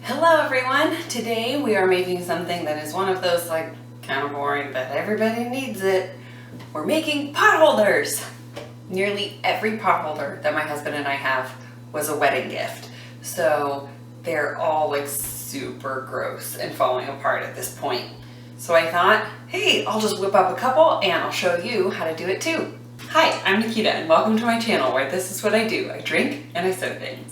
Hello everyone! Today we are making something that is one of those like kind of boring, but everybody needs it. We're making potholders! Nearly every potholder that my husband and I have was a wedding gift. So they're all like super gross and falling apart at this point. So I thought, hey, I'll just whip up a couple and I'll show you how to do it too. Hi, I'm Nikita and welcome to my channel where this is what I do. I drink and I sew things.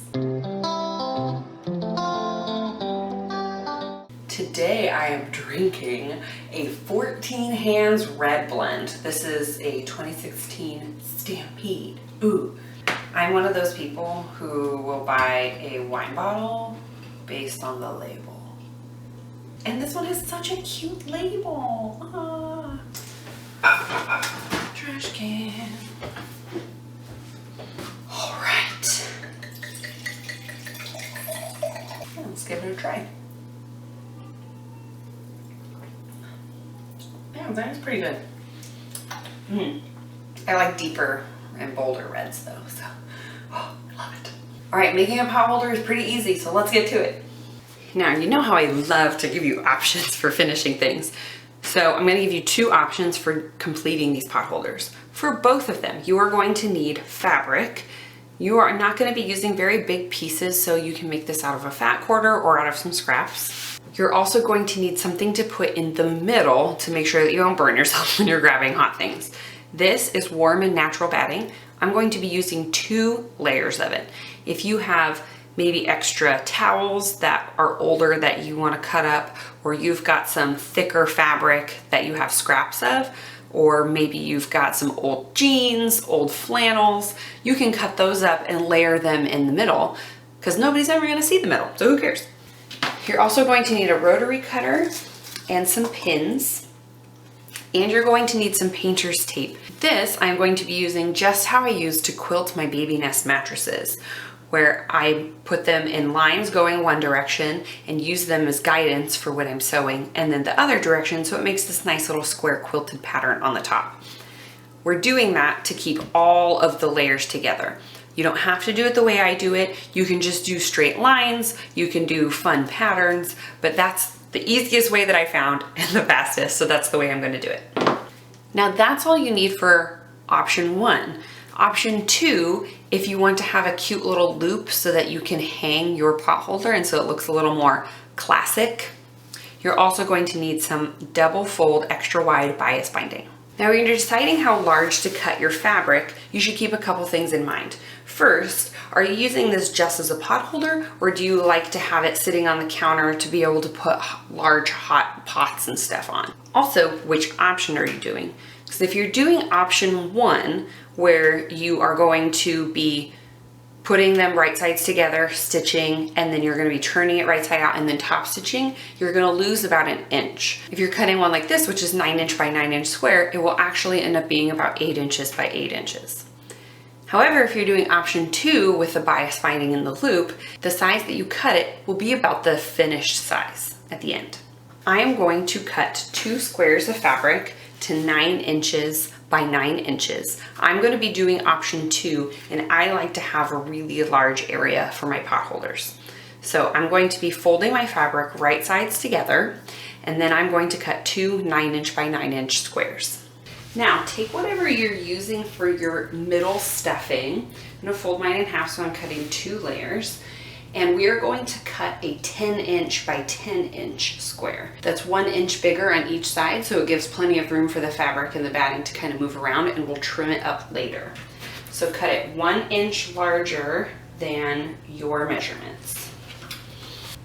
Today I am drinking a 14 Hands Red Blend. This is a 2016 Stampede. Ooh, I'm one of those people who will buy a wine bottle based on the label. And this one has such a cute label. Trash can. All right. Let's give it a try. Yeah, that's pretty good. I like deeper and bolder reds though, so I love it. All right, making a potholder is pretty easy, so let's get to it. Now, you know how I love to give you options for finishing things. So I'm gonna give you two options for completing these potholders. For both of them, you are going to need fabric. You are not gonna be using very big pieces, so you can make this out of a fat quarter or out of some scraps. You're also going to need something to put in the middle to make sure that you don't burn yourself when you're grabbing hot things. This is warm and natural batting. I'm going to be using 2 layers of it. If you have maybe extra towels that are older that you want to cut up, or you've got some thicker fabric that you have scraps of, or maybe you've got some old jeans, old flannels, you can cut those up and layer them in the middle because nobody's ever going to see the middle, so who cares? You're also going to need a rotary cutter and some pins, and you're going to need some painter's tape. This I'm going to be using just how I used to quilt my baby nest mattresses, where I put them in lines going one direction and use them as guidance for what I'm sewing, and then the other direction, so it makes this nice little square quilted pattern on the top. We're doing that to keep all of the layers together. You don't have to do it the way I do it. You can just do straight lines. You can do fun patterns, but that's the easiest way that I found and the fastest, so that's the way I'm going to do it. Now that's all you need for option 1. Option 2, if you want to have a cute little loop so that you can hang your potholder and so it looks a little more classic, you're also going to need some double fold extra wide bias binding. Now, when you're deciding how large to cut your fabric, you should keep a couple things in mind. First, are you using this just as a potholder, or do you like to have it sitting on the counter to be able to put large hot pots and stuff on? Also, which option are you doing? Because if you're doing option 1, where you are going to be putting them right sides together, stitching, and then you're going to be turning it right side out and then top stitching, you're going to lose about an inch. If you're cutting one like this, which is 9 inch by 9 inch square, it will actually end up being about 8 inches by 8 inches. However, if you're doing option 2 with the bias binding in the loop, the size that you cut it will be about the finished size at the end. I am going to cut 2 squares of fabric to 9 inches by 9 inches. I'm going to be doing option 2, and I like to have a really large area for my potholders. So I'm going to be folding my fabric right sides together, and then I'm going to cut 2 9 inch by 9 inch squares. Now take whatever you're using for your middle stuffing. I'm going to fold mine in half, so I'm cutting 2 layers. And we are going to cut a 10 inch by 10 inch square. That's 1 inch bigger on each side, so it gives plenty of room for the fabric and the batting to kind of move around, and we'll trim it up later. So cut it 1 inch larger than your measurements.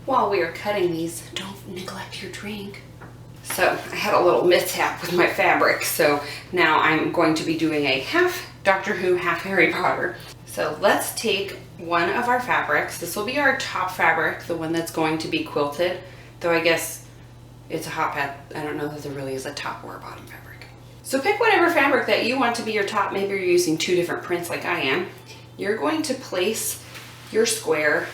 While we are cutting these, don't neglect your drink. So I had a little mishap with my fabric, so now I'm going to be doing a half Doctor Who, half Harry Potter. So let's take one of our fabrics. This will be our top fabric, the one that's going to be quilted, though I guess it's a hot pad. I don't know that there really is a top or a bottom fabric. So pick whatever fabric that you want to be your top. Maybe you're using 2 different prints like I am. You're going to place your square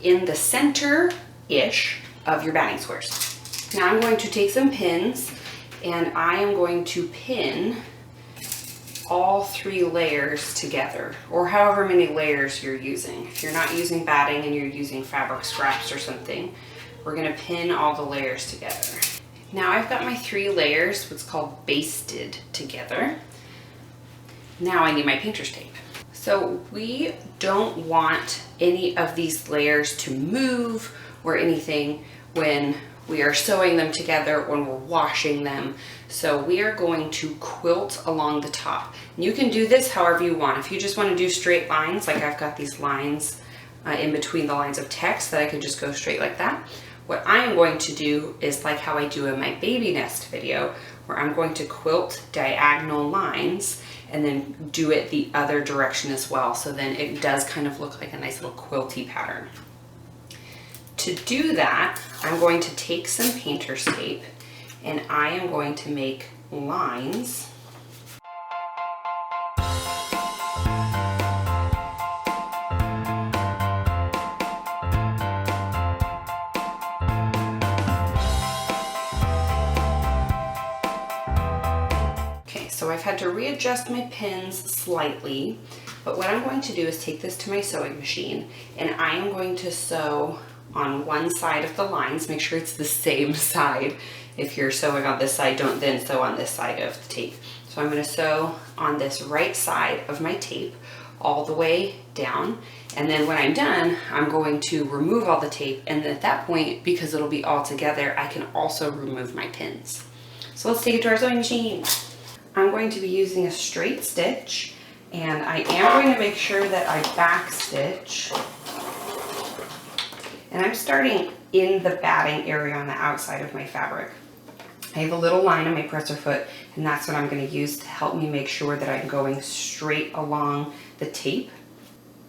in the center-ish of your batting squares. Now I'm going to take some pins, and I am going to pin all 3 layers together, or however many layers you're using. If you're not using batting and you're using fabric scraps or something, we're gonna pin all the layers together. Now I've got my 3 layers, what's called basted together. Now I need my painter's tape. So we don't want any of these layers to move or anything when we are sewing them together, when we're washing them. So we are going to quilt along the top. You can do this however you want. If you just want to do straight lines, like I've got these lines in between the lines of text that I could just go straight like that. What I am going to do is like how I do in my baby nest video, where I'm going to quilt diagonal lines and then do it the other direction as well. So then it does kind of look like a nice little quilty pattern. To do that, I'm going to take some painter's tape and I am going to make lines. Okay, so I've had to readjust my pins slightly, but what I'm going to do is take this to my sewing machine and I am going to sew on one side of the lines. Make sure it's the same side. If you're sewing on this side, don't then sew on this side of the tape. So I'm going to sew on this right side of my tape all the way down, and then when I'm done, I'm going to remove all the tape, and at that point, because it'll be all together, I can also remove my pins. So let's take it to our sewing machine. I'm going to be using a straight stitch, and I am going to make sure that I back stitch. And I'm starting in the batting area on the outside of my fabric. I have a little line on my presser foot, and that's what I'm going to use to help me make sure that I'm going straight along the tape.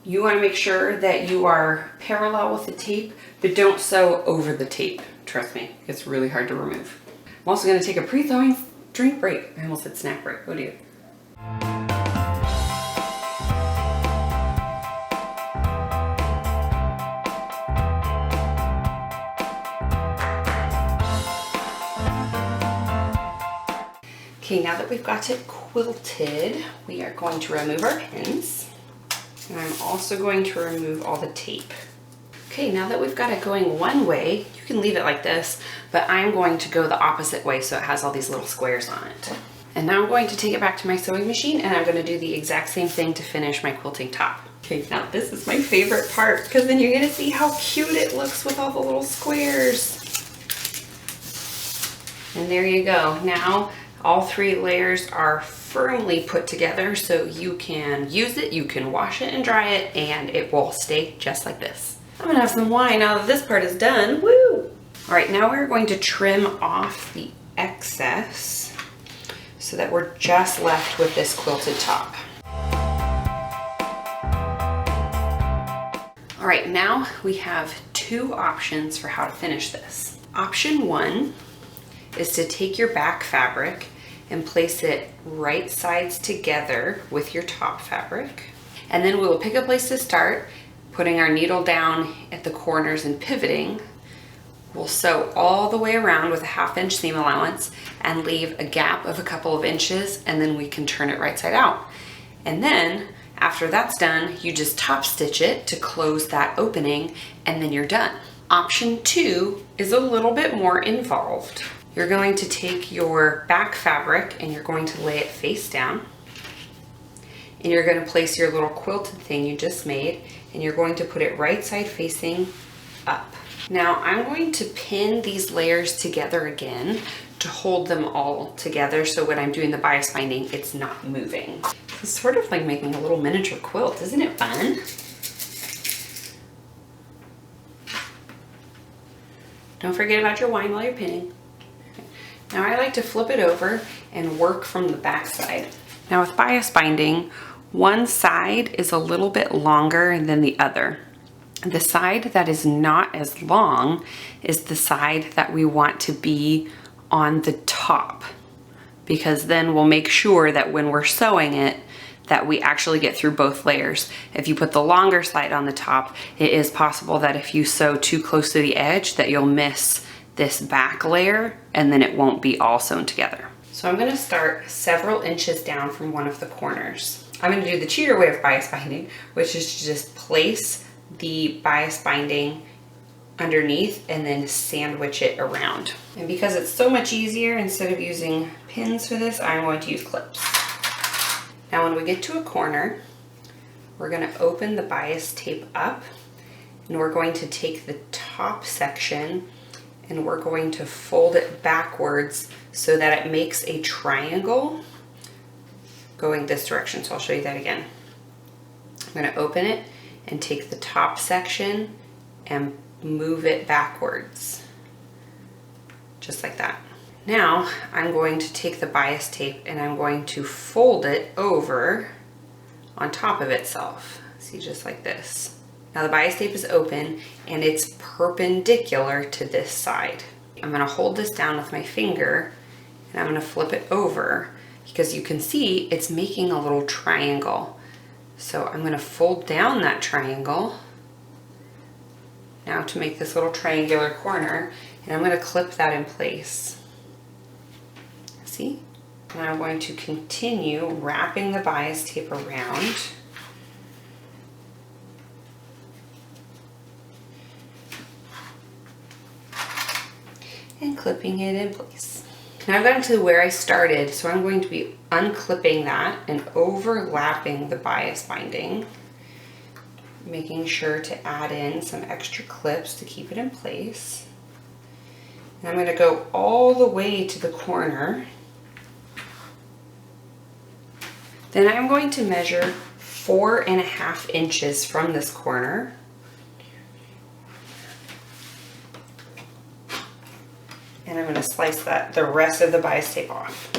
You want to make sure that you are parallel with the tape, but don't sew over the tape. Trust me, it's really hard to remove. I'm also going to take a pre-sewing drink break. I almost said snack break. Oh dear. Okay, now that we've got it quilted, we are going to remove our pins. And I'm also going to remove all the tape. Okay, now that we've got it going one way, you can leave it like this, but I'm going to go the opposite way so it has all these little squares on it. And now I'm going to take it back to my sewing machine and I'm going to do the exact same thing to finish my quilting top. Okay, now this is my favorite part because then you're going to see how cute it looks with all the little squares. And there you go. Now all 3 layers are firmly put together so you can use it, you can wash it and dry it, and it will stay just like this. I'm gonna have some wine now that this part is done. Woo! All right, now we're going to trim off the excess so that we're just left with this quilted top. All right, now we have 2 options for how to finish this. Option 1 is to take your back fabric and place it right sides together with your top fabric. And then we will pick a place to start, putting our needle down at the corners and pivoting. We'll sew all the way around with a 1/2 inch seam allowance and leave a gap of a couple of inches, and then we can turn it right side out. And then after that's done, you just top stitch it to close that opening, and then you're done. Option 2 is a little bit more involved. You're going to take your back fabric and you're going to lay it face down. And you're going to place your little quilted thing you just made and you're going to put it right side facing up. Now I'm going to pin these layers together again to hold them all together so when I'm doing the bias binding, it's not moving. It's sort of like making a little miniature quilt. Isn't it fun? Don't forget about your wine while you're pinning. Now I like to flip it over and work from the back side. Now with bias binding, one side is a little bit longer than the other. The side that is not as long is the side that we want to be on the top, because then we'll make sure that when we're sewing it that we actually get through both layers. If you put the longer side on the top, it is possible that if you sew too close to the edge that you'll miss this back layer and then it won't be all sewn together. So I'm gonna start several inches down from one of the corners. I'm gonna do the cheater way of bias binding, which is to just place the bias binding underneath and then sandwich it around. And because it's so much easier, instead of using pins for this, I'm going to use clips. Now when we get to a corner, we're going to open the bias tape up and we're going to take the top section and we're going to fold it backwards so that it makes a triangle going this direction. So I'll show you that again. I'm going to open it and take the top section and move it backwards, just like that. Now I'm going to take the bias tape and I'm going to fold it over on top of itself. See, just like this. Now the bias tape is open and it's perpendicular to this side. I'm going to hold this down with my finger and I'm going to flip it over because you can see it's making a little triangle. So I'm going to fold down that triangle now to make this little triangular corner, and I'm going to clip that in place. See? And I'm going to continue wrapping the bias tape around. And clipping it in place. Now I've gotten to where I started, so I'm going to be unclipping that and overlapping the bias binding, making sure to add in some extra clips to keep it in place. And I'm going to go all the way to the corner. Then I'm going to measure 4.5 inches from this corner. And I'm going to slice the rest of the bias tape off.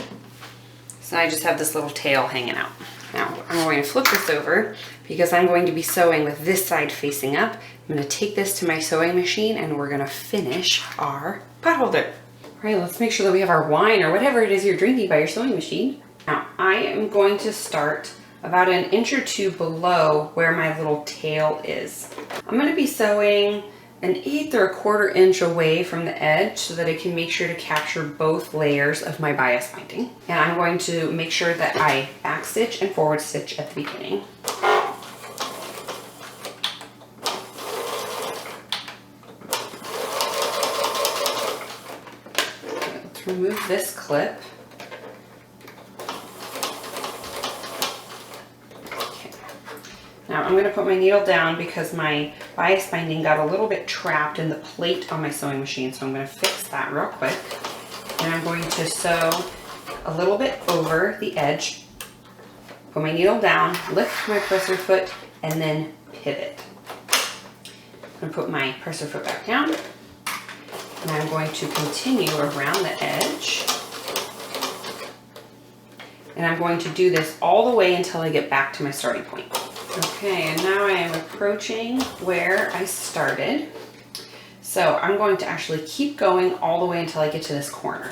So now I just have this little tail hanging out. Now I'm going to flip this over because I'm going to be sewing with this side facing up. I'm going to take this to my sewing machine and we're going to finish our potholder. All right, let's make sure that we have our wine or whatever it is you're drinking by your sewing machine. Now I am going to start about 1 inch or 2 below where my little tail is. I'm going to be sewing 1/8 or 1/4 inch away from the edge so that I can make sure to capture both layers of my bias binding. And I'm going to make sure that I back stitch and forward stitch at the beginning. Okay, let's remove this clip. Now I'm going to put my needle down because my bias binding got a little bit trapped in the plate on my sewing machine, so I'm going to fix that real quick. And I'm going to sew a little bit over the edge, put my needle down, lift my presser foot, and then pivot. I'm going to put my presser foot back down, and I'm going to continue around the edge. And I'm going to do this all the way until I get back to my starting point. Okay, and now I am approaching where I started. So I'm going to actually keep going all the way until I get to this corner.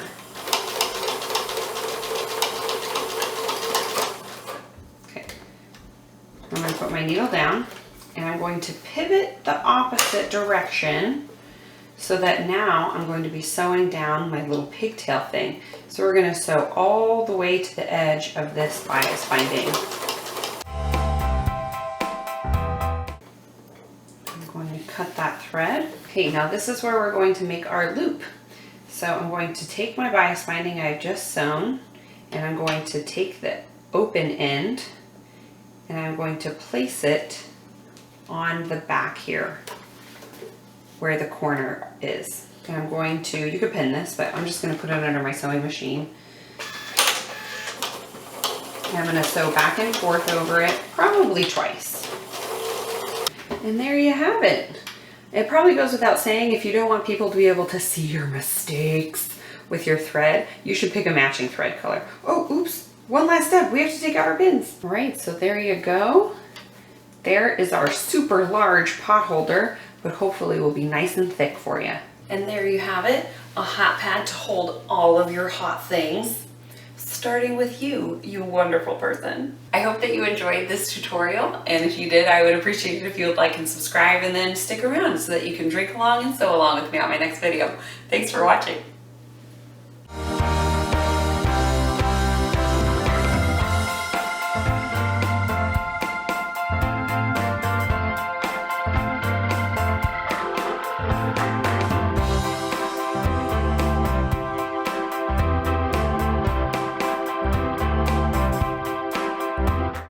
Okay, I'm going to put my needle down and I'm going to pivot the opposite direction so that now I'm going to be sewing down my little pigtail thing. So we're going to sew all the way to the edge of this bias binding. Cut that thread. Okay, now this is where we're going to make our loop. So I'm going to take my bias binding I've just sewn and I'm going to take the open end and I'm going to place it on the back here where the corner is. And I'm going to, you could pin this, but I'm just going to put it under my sewing machine. And I'm going to sew back and forth over it, probably twice. And there you have it. It probably goes without saying, if you don't want people to be able to see your mistakes with your thread, you should pick a matching thread color. Oh, oops, one last step. We have to take out our pins. All right, so there you go. There is our super large pot holder, but hopefully will be nice and thick for you. And there you have it, a hot pad to hold all of your hot things. Starting with you, you wonderful person. I hope that you enjoyed this tutorial, and if you did, I would appreciate it if you would like and subscribe and then stick around so that you can drink along and sew along with me on my next video. Thanks for watching.